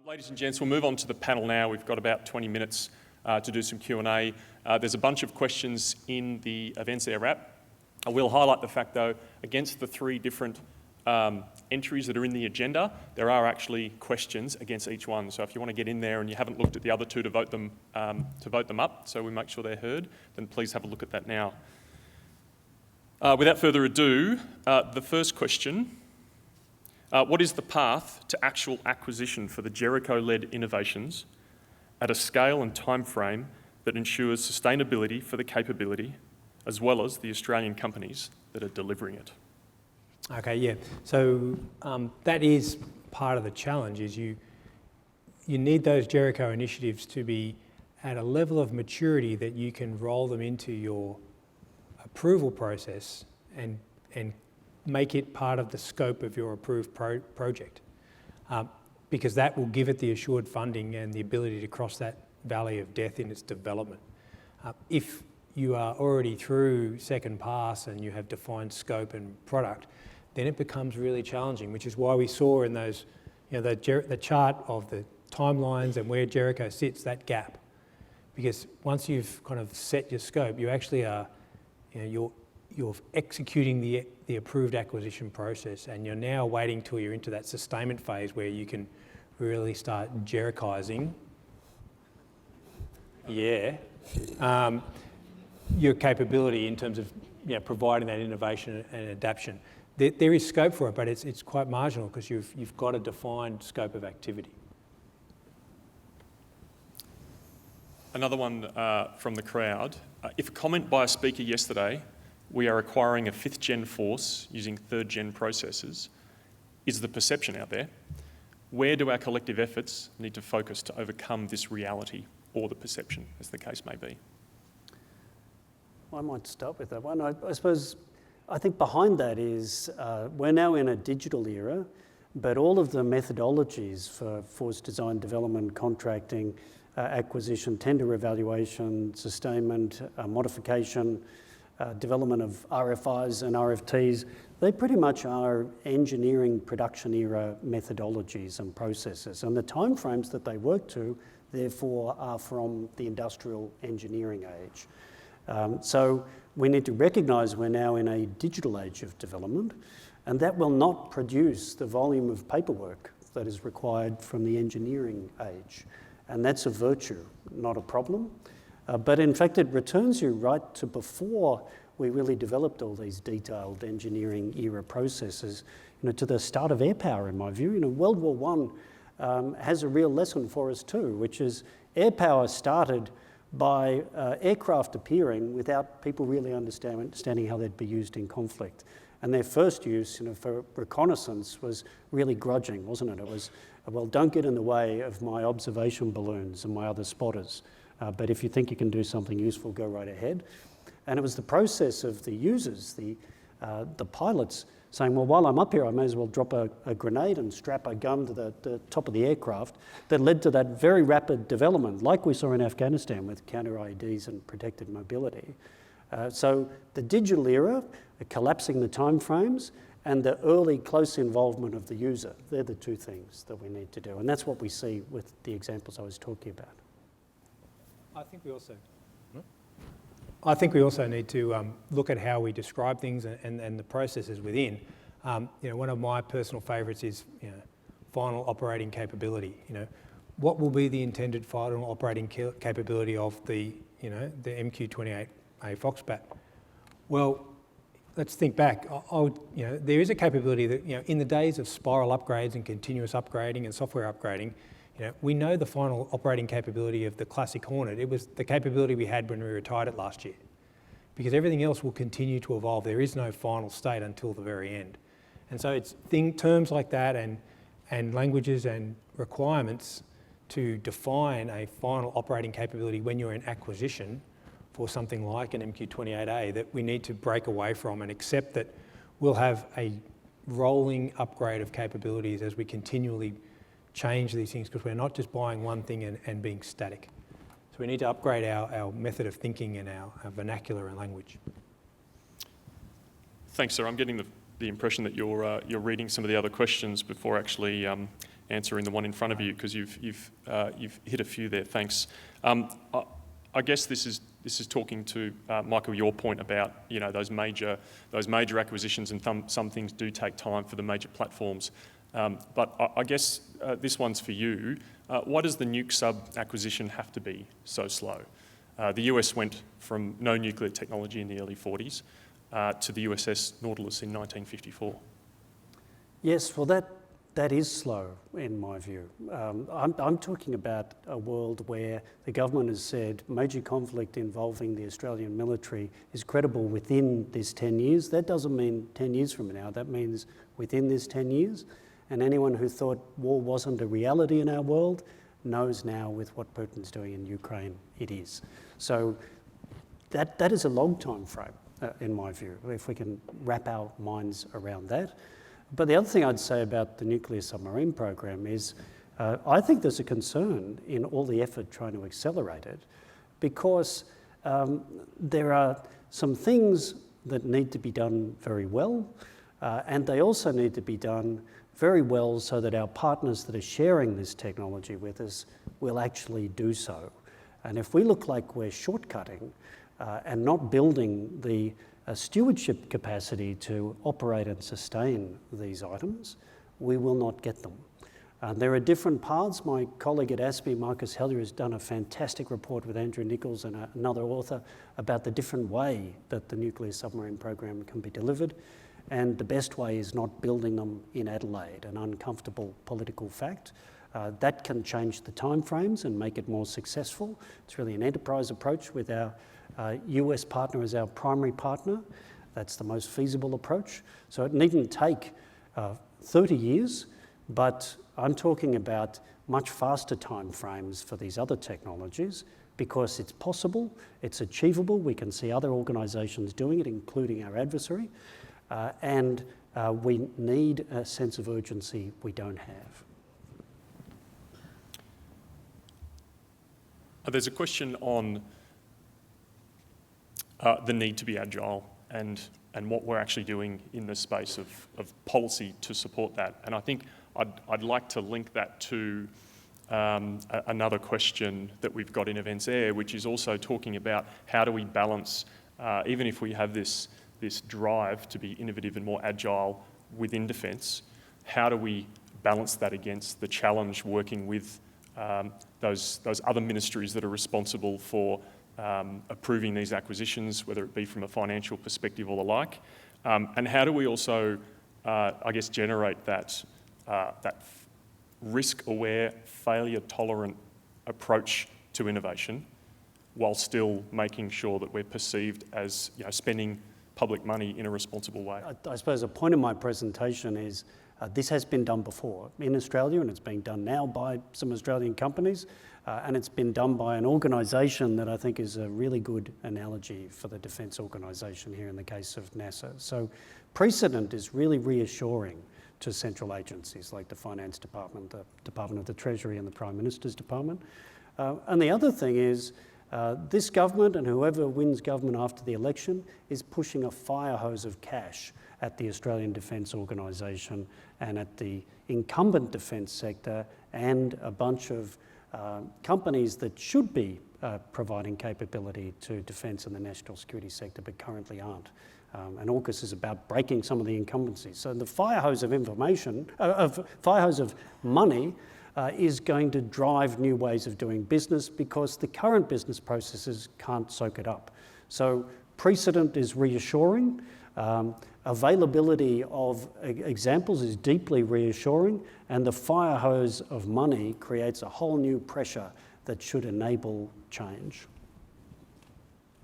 Ladies and gents, we'll move on to the panel now. We've got about 20 minutes to do some Q&A. There's a bunch of questions in the events air wrap. I will highlight the fact, though, against the three different entries that are in the agenda, there are actually questions against each one. So if you want to get in there and you haven't looked at the other two to vote them up, so we make sure they're heard, then please have a look at that now. Without further ado, the first question. What is the path to actual acquisition for the Jericho-led innovations at a scale and time frame that ensures sustainability for the capability, as well as the Australian companies that are delivering it? Okay, yeah. So that is part of the challenge, is you need those Jericho initiatives to be at a level of maturity that you can roll them into your approval process and make it part of the scope of your approved project, because that will give it the assured funding and the ability to cross that valley of death in its development. If you are already through second pass and you have defined scope and product, then it becomes really challenging, which is why we saw in those, the chart of the timelines and where Jericho sits, that gap. Because once you've kind of set your scope, you actually are, you're executing the approved acquisition process, and you're now waiting till you're into that sustainment phase where you can really start Jerichoizing, your capability in terms of providing that innovation and adaptation. There is scope for it, but it's quite marginal because you've got a defined scope of activity. Another one from the crowd. If a comment by a speaker yesterday, we are acquiring a 5th gen force using 3rd gen processes, is the perception out there. Where do our collective efforts need to focus to overcome this reality or the perception, as the case may be? I might start with that one. I think behind that is we're now in a digital era, but all of the methodologies for force design, development, contracting, acquisition, tender evaluation, sustainment, modification, development of RFIs and RFTs, they pretty much are engineering production era methodologies and processes. And the timeframes that they work to, therefore, are from the industrial engineering age. So we need to recognise we're now in a digital age of development, and that will not produce the volume of paperwork that is required from the engineering age. And that's a virtue, not a problem. But in fact, it returns you right to before we really developed all these detailed engineering era processes, to the start of air power, in my view. World War I has a real lesson for us too, which is air power started by aircraft appearing without people really understanding how they'd be used in conflict. And their first use, for reconnaissance was really grudging, wasn't it? It was, well, don't get in the way of my observation balloons and my other spotters. But if you think you can do something useful, go right ahead. And it was the process of the users, the pilots, saying, well, while I'm up here, I may as well drop a grenade and strap a gun to the top of the aircraft, that led to that very rapid development, like we saw in Afghanistan with counter-IEDs and protected mobility. So the digital era, collapsing the timeframes, and the early close involvement of the user, they're the two things that we need to do. And that's what we see with the examples I was talking about. I think we also need to look at how we describe things and the processes within. One of my personal favourites is final operating capability. What will be the intended final operating capability of the MQ-28A Foxbat? Well, let's think back. There is a capability that in the days of spiral upgrades and continuous upgrading and software upgrading, we know the final operating capability of the classic Hornet. It was the capability we had when we retired it last year, because everything else will continue to evolve. There is no final state until the very end. And so it's terms like that and languages and requirements to define a final operating capability when you're in acquisition for something like an MQ-28A that we need to break away from and accept that we'll have a rolling upgrade of capabilities as we continually change these things, because we're not just buying one thing and being static. So we need to upgrade our method of thinking and our vernacular and language. Thanks, sir. I'm getting the impression that you're reading some of the other questions before actually answer in the one in front of you, because you've hit a few there. Thanks. I guess this is talking to Michael, your point about those major acquisitions, and some things do take time for the major platforms. But I guess this one's for you. Why does the nuke sub acquisition have to be so slow? The US went from no nuclear technology in the early 40s to the USS Nautilus in 1954. Yes, well, that is slow in my view. I'm talking about a world where the government has said major conflict involving the Australian military is credible within this 10 years. That doesn't mean 10 years from now, that means within this 10 years. And anyone who thought war wasn't a reality in our world knows now with what Putin's doing in Ukraine, it is. So that is a long time frame, in my view, if we can wrap our minds around that. But the other thing I'd say about the nuclear submarine program is I think there's a concern in all the effort trying to accelerate it, because there are some things that need to be done very well, and they also need to be done very well so that our partners that are sharing this technology with us will actually do so. And if we look like we're shortcutting and not building the stewardship capacity to operate and sustain these items, we will not get them. There are different paths. My colleague at ASPE, Marcus Heller, has done a fantastic report with Andrew Nichols and another author about the different way that the nuclear submarine program can be delivered. And the best way is not building them in Adelaide, an uncomfortable political fact. That can change the timeframes and make it more successful. It's really an enterprise approach with our US partner as our primary partner. That's the most feasible approach. So it needn't take 30 years, but I'm talking about much faster timeframes for these other technologies, because it's possible, it's achievable. We can see other organisations doing it, including our adversary. And we need a sense of urgency we don't have. There's a question on the need to be agile and what we're actually doing in the space of policy to support that. And I think I'd like to link that to another question that we've got in Events Air, which is also talking about how do we balance, even if we have this drive to be innovative and more agile within defence, how do we balance that against the challenge working with those other ministries that are responsible for approving these acquisitions, whether it be from a financial perspective or the like, and how do we also, I guess, generate that risk-aware, failure-tolerant approach to innovation, while still making sure that we're perceived as spending public money in a responsible way. I suppose a point of my presentation is this has been done before in Australia, and it's being done now by some Australian companies, and it's been done by an organisation that I think is a really good analogy for the defence organisation here in the case of NASA. So precedent is really reassuring to central agencies like the Finance Department, the Department of the Treasury and the Prime Minister's Department. And the other thing is, this government and whoever wins government after the election is pushing a fire hose of cash at the Australian Defence Organisation and at the incumbent defence sector and a bunch of companies that should be providing capability to defence and the national security sector but currently aren't. And AUKUS is about breaking some of the incumbencies. So the fire hose of fire hose of money is going to drive new ways of doing business because the current business processes can't soak it up. So precedent is reassuring. Availability of examples is deeply reassuring, and the fire hose of money creates a whole new pressure that should enable change.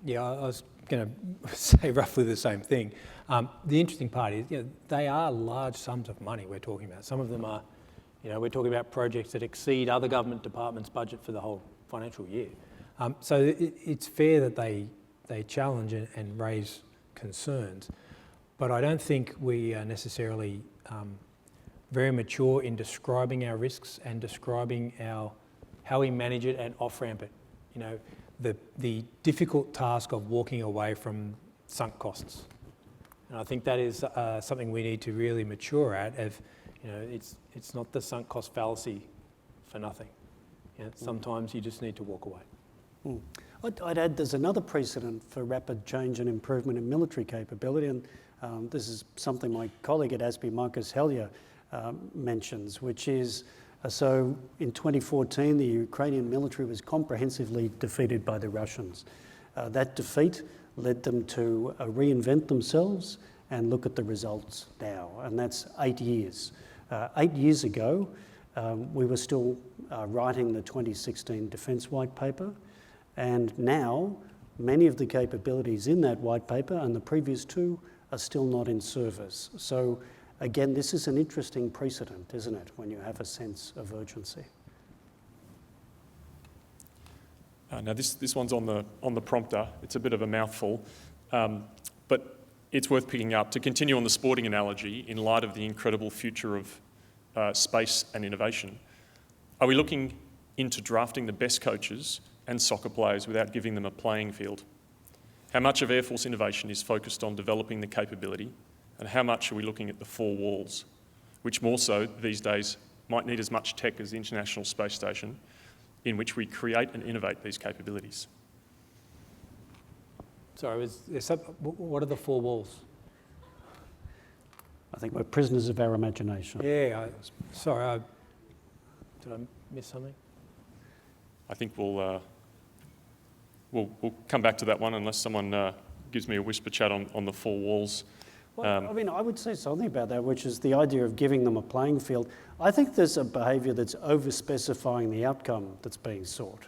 Yeah, I was going to say roughly the same thing. The interesting part is, they are large sums of money we're talking about. Some of them are, we're talking about projects that exceed other government departments' budget for the whole financial year. So it's fair that they challenge and raise concerns, but I don't think we are necessarily very mature in describing our risks and describing how we manage it and off-ramp it. The difficult task of walking away from sunk costs. And I think that is something we need to really mature at. You know, it's not the sunk cost fallacy for nothing. You know, sometimes you just need to walk away. I'd add there's another precedent for rapid change and improvement in military capability, and this is something my colleague at ASPI, Marcus Hellier, mentions, which is, so in 2014, the Ukrainian military was comprehensively defeated by the Russians. That defeat led them to reinvent themselves and look at the results now, and that's 8 years. 8 years ago, we were still writing the 2016 Defence White Paper, and now many of the capabilities in that white paper and the previous two are still not in service. So again, this is an interesting precedent, isn't it, when you have a sense of urgency? Now this one's on the prompter. It's a bit of a mouthful, but it's worth picking up. To continue on the sporting analogy, in light of the incredible future of space and innovation, are we looking into drafting the best coaches and soccer players without giving them a playing field? How much of Air Force innovation is focused on developing the capability, and how much are we looking at the four walls, which more so these days might need as much tech as the International Space Station, in which we create and innovate these capabilities? Sorry, what are the four walls? I think we're prisoners of our imagination. Yeah, did I miss something? I think we'll come back to that one unless someone gives me a whisper chat on the four walls. Well, I mean, I would say something about that, which is the idea of giving them a playing field. I think there's a behaviour that's over-specifying the outcome that's being sought,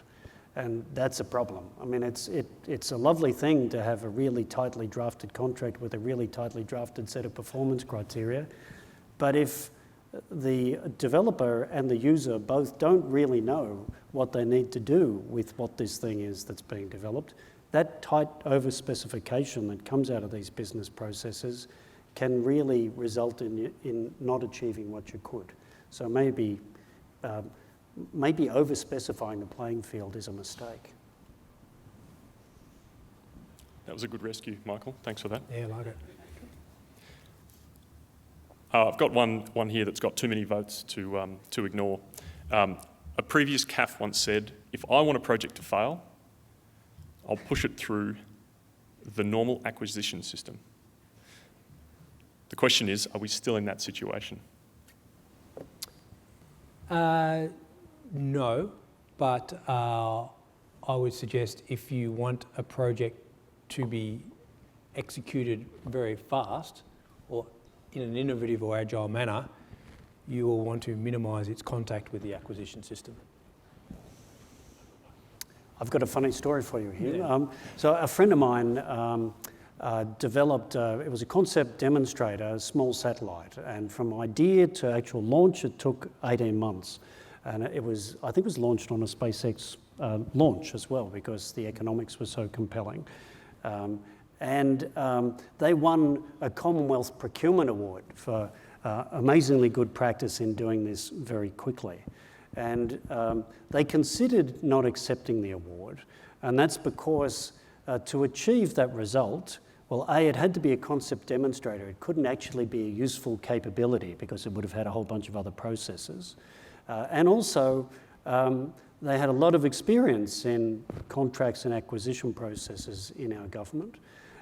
and that's a problem. I mean, it's a lovely thing to have a really tightly drafted contract with a really tightly drafted set of performance criteria, but if the developer and the user both don't really know what they need to do with what this thing is that's being developed, that tight over-specification that comes out of these business processes can really result in not achieving what you could. So maybe over-specifying the playing field is a mistake. That was a good rescue, Michael. Thanks for that. Yeah, I like it. I've got one here that's got too many votes to ignore. A previous CAF once said, if I want a project to fail, I'll push it through the normal acquisition system. The question is, are we still in that situation? No, but I would suggest if you want a project to be executed very fast or in an innovative or agile manner, you will want to minimise its contact with the acquisition system. I've got a funny story for you here. Yeah. So a friend of mine developed, it was a concept demonstrator, a small satellite, and from idea to actual launch it took 18 months. And I think it was launched on a SpaceX launch as well because the economics were so compelling. They won a Commonwealth Procurement Award for amazingly good practice in doing this very quickly. And they considered not accepting the award, and that's because to achieve that result, well, A, it had to be a concept demonstrator. It couldn't actually be a useful capability because it would have had a whole bunch of other processes. And also, they had a lot of experience in contracts and acquisition processes in our government.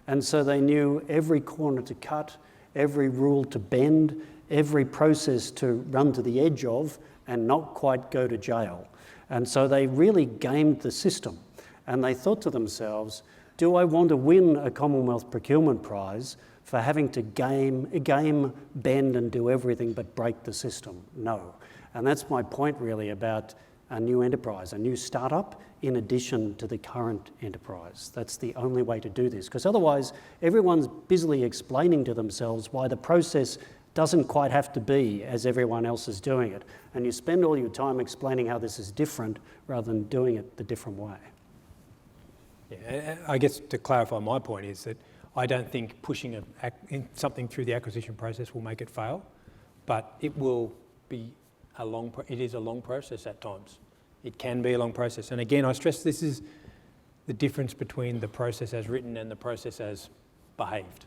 And so they knew every corner to cut, every rule to bend, every process to run to the edge of and not quite go to jail. And so they really gamed the system. And they thought to themselves, do I want to win a Commonwealth Procurement Prize for having to game, bend and do everything but break the system? No. And that's my point really about a new enterprise, a new startup in addition to the current enterprise. That's the only way to do this, because otherwise everyone's busily explaining to themselves why the process doesn't quite have to be as everyone else is doing it. And you spend all your time explaining how this is different rather than doing it the different way. Yeah, I guess to clarify my point is that I don't think pushing something through the acquisition process will make it fail, but it will be it is a long process at times. It can be a long process. And again, I stress this is the difference between the process as written and the process as behaved.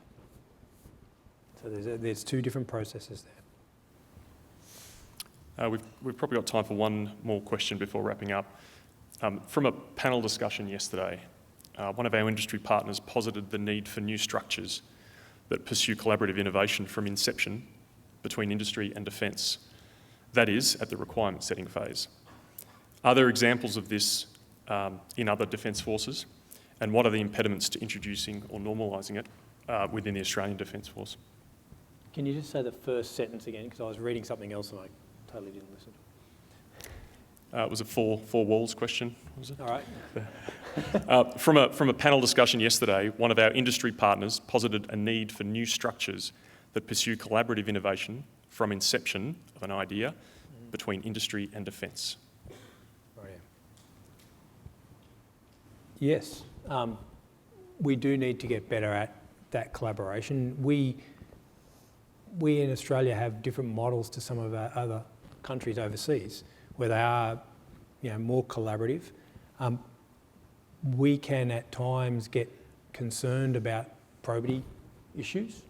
So there's two different processes there. We've probably got time for one more question before wrapping up. From a panel discussion yesterday, one of our industry partners posited the need for new structures that pursue collaborative innovation from inception between industry and defence, that is, at the requirement setting phase. Are there examples of this in other defence forces, and what are the impediments to introducing or normalising it within the Australian Defence Force? Can you just say the first sentence again? Because I was reading something else and I totally didn't listen. Was it four walls question? Was it? All right. From a panel discussion yesterday, one of our industry partners posited a need for new structures that pursue collaborative innovation from inception of an idea between industry and defence. Oh, yeah. Yes, we do need to get better at that collaboration. We in Australia have different models to some of our other countries overseas, where they are, more collaborative. We can at times get concerned about probity issues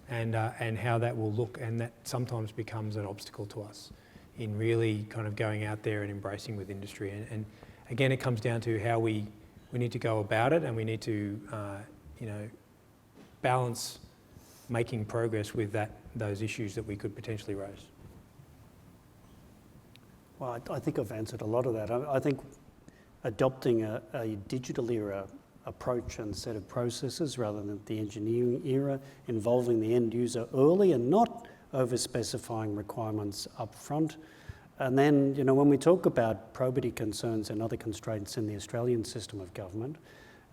and how that will look, and that sometimes becomes an obstacle to us in really kind of going out there and embracing with industry. And again, it comes down to how we need to go about it, and we need to, balance making progress with those issues that we could potentially raise. Well, I think I've answered a lot of that. I think adopting a digital era approach and set of processes rather than the engineering era, involving the end user early and not over-specifying requirements up front. And then, when we talk about probity concerns and other constraints in the Australian system of government,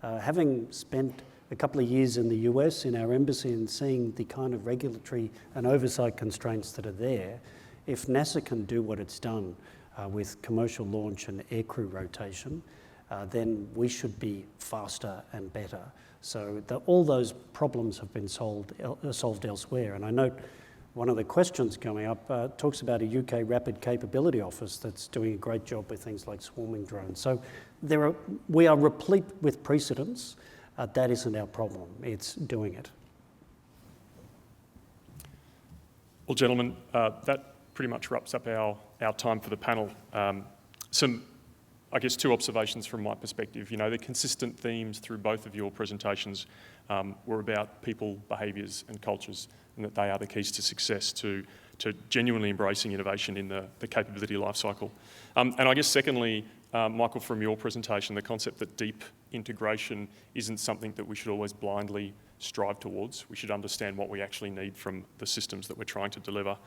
having spent a couple of years in the US in our embassy and seeing the kind of regulatory and oversight constraints that are there, if NASA can do what it's done with commercial launch and aircrew rotation, then we should be faster and better. So all those problems have been solved elsewhere. And I note one of the questions coming up talks about a UK Rapid Capability Office that's doing a great job with things like swarming drones. So we are replete with precedents. That isn't our problem, it's doing it. Well, gentlemen, that pretty much wraps up our time for the panel. Two observations from my perspective. The consistent themes through both of your presentations were about people, behaviours and cultures, and that they are the keys to success, to genuinely embracing innovation in the capability lifecycle. And I guess secondly, Michael, from your presentation, the concept that deep integration isn't something that we should always blindly strive towards. We should understand what we actually need from the systems that we're trying to deliver.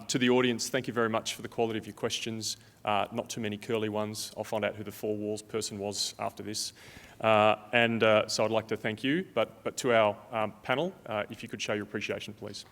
To the audience, thank you very much for the quality of your questions. Not too many curly ones. I'll find out who the four walls person was after this. So I'd like to thank you. But to our panel, if you could show your appreciation, please.